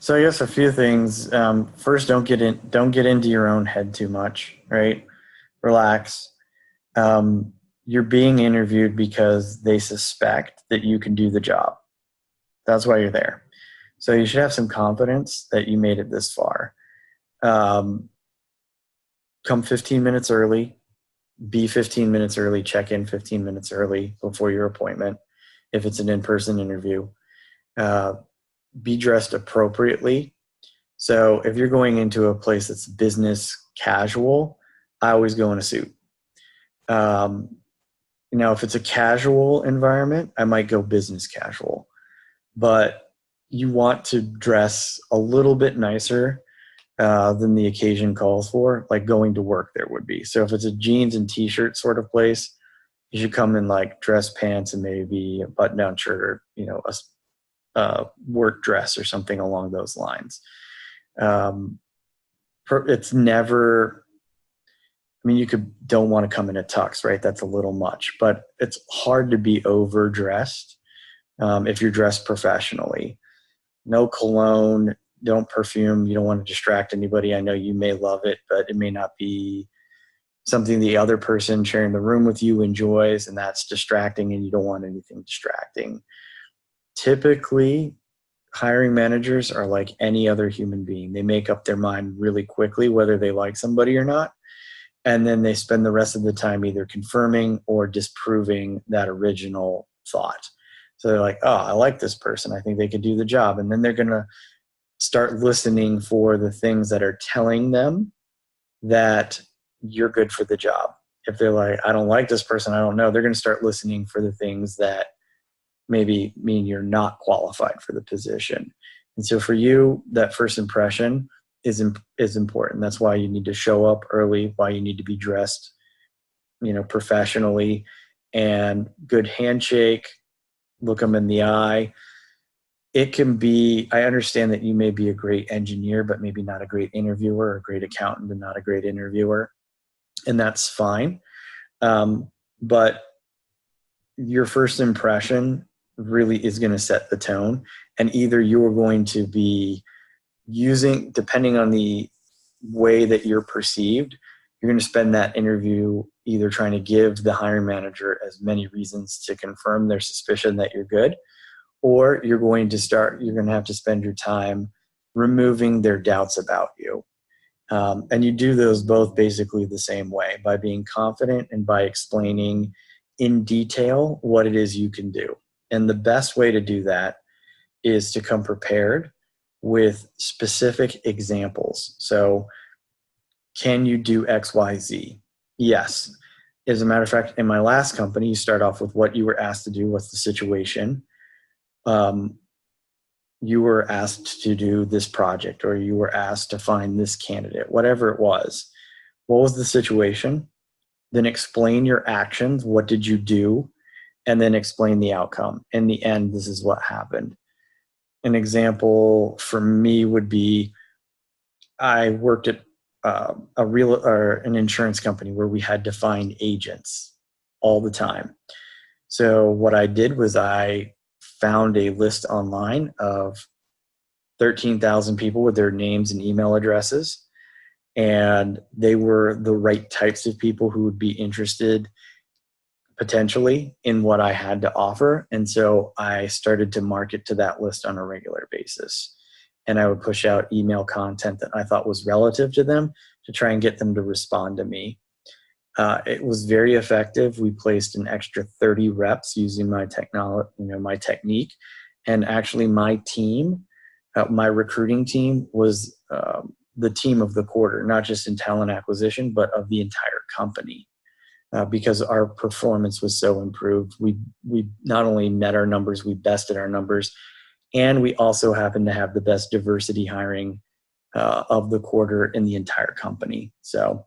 So I guess a few things. First, don't get into your own head too much, right? Relax. You're being interviewed because they suspect that you can do the job. That's why you're there. So you should have some confidence that you made it this far. Um, Come 15 minutes early, be 15 minutes early, check in 15 minutes early before your appointment if it's an in-person interview. Uh, be dressed appropriately. So if you're going into a place that's business casual, I always go in a suit. Um, if it's a casual environment, I might go business casual, but you want to dress a little bit nicer than the occasion calls for, like going to work there would be. So if it's a jeans and t-shirt sort of place, you should come in like dress pants and maybe a button-down shirt or, a work dress or something along those lines. It's never, you don't want to come in a tux, right? That's a little much, but it's hard to be overdressed if you're dressed professionally. No cologne, don't perfume. You don't want to distract anybody. I know you may love it, but it may not be something the other person sharing the room with you enjoys, and that's distracting, and you don't want anything distracting. Typically, hiring managers are like any other human being. They make up their mind really quickly whether they like somebody or not, and then they spend the rest of the time either confirming or disproving that original thought. So they're like, oh, I like this person. I think they could do the job. And then they're going to start listening for the things that are telling them that you're good for the job. If they're like, I don't like this person, I don't know, they're going to start listening for the things that maybe mean you're not qualified for the position. And so for you, that first impression is important. That's why you need to show up early, why you need to be dressed, professionally, and good handshake, look them in the eye. It can be, I understand that you may be a great engineer, but maybe not a great interviewer, or a great accountant and not a great interviewer. And that's fine. But your first impression really is going to set the tone. And either you're going to be using, depending on the way that you're perceived, you're going to spend that interview either trying to give the hiring manager as many reasons to confirm their suspicion that you're good, or you're going to have to spend your time removing their doubts about you. And you do those both basically the same way, by being confident and by explaining in detail what it is you can do. And the best way to do that is to come prepared with specific examples. So, can you do X, Y, Z? Yes. As a matter of fact, in my last company, you start off with what you were asked to do, what's the situation. You were asked to do this project, or you were asked to find this candidate, whatever it was. What was the situation? Then explain your actions. What did you do? And then explain the outcome. In the end, this is what happened. An example for me would be, I worked at an insurance company where we had to find agents all the time. So what I did was I found a list online of 13,000 people with their names and email addresses, and they were the right types of people who would be interested potentially in what I had to offer. And so I started to market to that list on a regular basis. And I would push out email content that I thought was relative to them to try and get them to respond to me. It was very effective. We placed an extra 30 reps using my my technique. And actually my team, my recruiting team, was the team of the quarter, not just in talent acquisition, but of the entire company. Because our performance was so improved. We not only met our numbers, we bested our numbers, and we also happened to have the best diversity hiring of the quarter in the entire company. So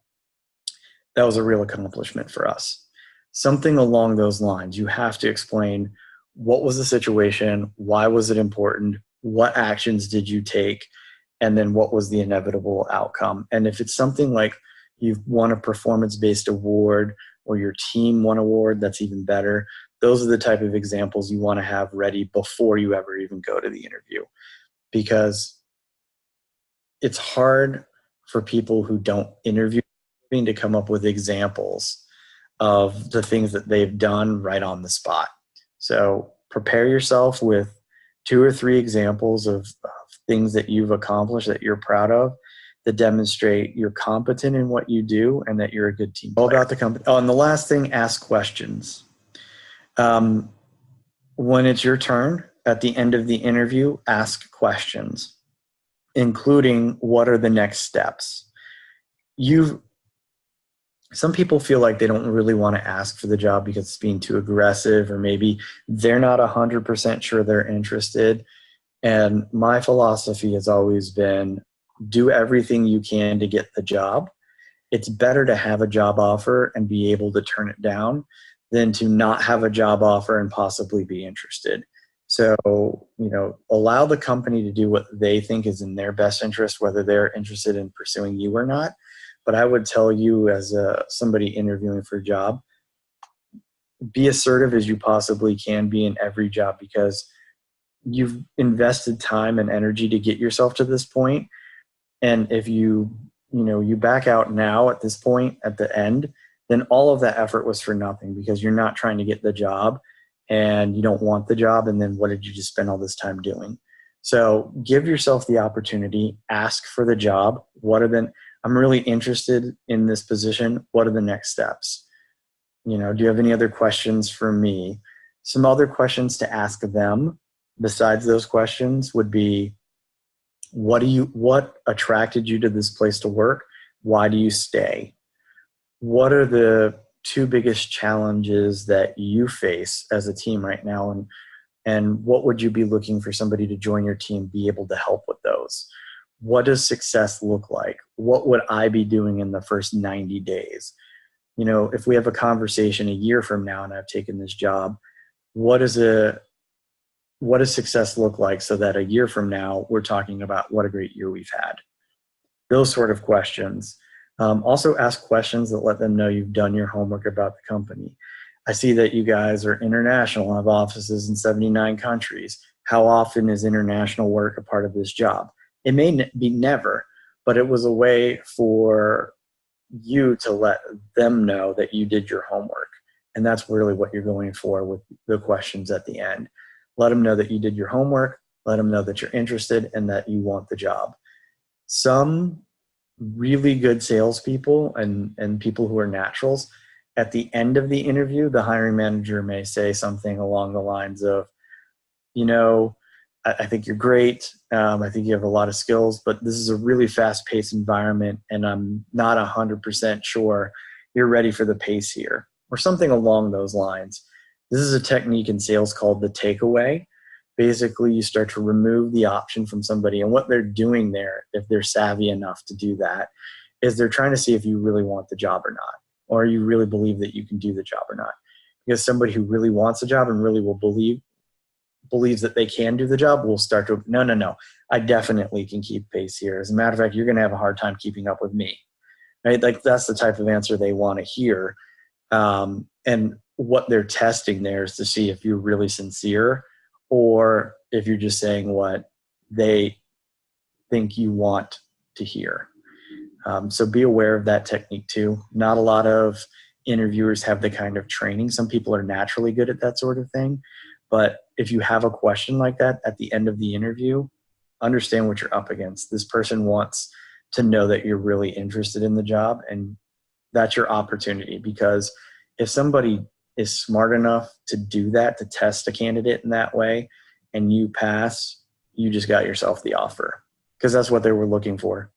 that was a real accomplishment for us. Something along those lines. You have to explain, what was the situation, why was it important, what actions did you take, and then what was the inevitable outcome. And if it's something like you've won a performance-based award, or your team won an award, that's even better. Those are the type of examples you want to have ready before you ever even go to the interview. Because it's hard for people who don't interview to come up with examples of the things that they've done right on the spot. So prepare yourself with 2 or 3 examples of things that you've accomplished that you're proud of, that demonstrate you're competent in what you do and that you're a good team player. All about the company. Oh, and the last thing, ask questions. When it's your turn at the end of the interview, ask questions, including what are the next steps. Some people feel like they don't really want to ask for the job because it's being too aggressive, or maybe they're not 100% sure they're interested. And my philosophy has always been, do everything you can to get the job. It's better to have a job offer and be able to turn it down than to not have a job offer and possibly be interested. So, allow the company to do what they think is in their best interest, whether they're interested in pursuing you or not. But I would tell you, as somebody interviewing for a job, be assertive as you possibly can be in every job, because you've invested time and energy to get yourself to this point. And if you back out now at this point, at the end, then all of that effort was for nothing, because you're not trying to get the job and you don't want the job. And then what did you just spend all this time doing? So give yourself the opportunity, ask for the job. I'm really interested in this position. What are the next steps? Do you have any other questions for me? Some other questions to ask them besides those questions would be, what attracted you to this place to work? Why do you stay? What are the 2 biggest challenges that you face as a team right now? And what would you be looking for somebody to join your team be able to help with those? What does success look like? What would I be doing in the first 90 days? If we have a conversation a year from now and I've taken this job, what does success look like, so that a year from now we're talking about what a great year we've had? Those sort of questions. Also ask questions that let them know you've done your homework about the company. I see that you guys are international, have offices in 79 countries. How often is international work a part of this job? It may be never, but it was a way for you to let them know that you did your homework. And that's really what you're going for with the questions at the end. Let them know that you did your homework. Let them know that you're interested and that you want the job. Some really good salespeople and people who are naturals, at the end of the interview, the hiring manager may say something along the lines of, I think you're great. I think you have a lot of skills, but this is a really fast-paced environment, and I'm not 100% sure you're ready for the pace here, or something along those lines. This is a technique in sales called the takeaway. Basically, you start to remove the option from somebody, and what they're doing there, if they're savvy enough to do that, is they're trying to see if you really want the job or not, or you really believe that you can do the job or not. Because somebody who really wants a job and really will believes that they can do the job will start to, no, I definitely can keep pace here. As a matter of fact, you're going to have a hard time keeping up with me, right? Like, that's the type of answer they want to hear. And what they're testing there is to see if you're really sincere, or if you're just saying what they think you want to hear. So be aware of that technique too. Not a lot of interviewers have the kind of training. Some people are naturally good at that sort of thing. But if you have a question like that at the end of the interview, understand what you're up against. This person wants to know that you're really interested in the job, and that's your opportunity. Because if somebody is smart enough to do that, to test a candidate in that way, and you pass, you just got yourself the offer, because that's what they were looking for.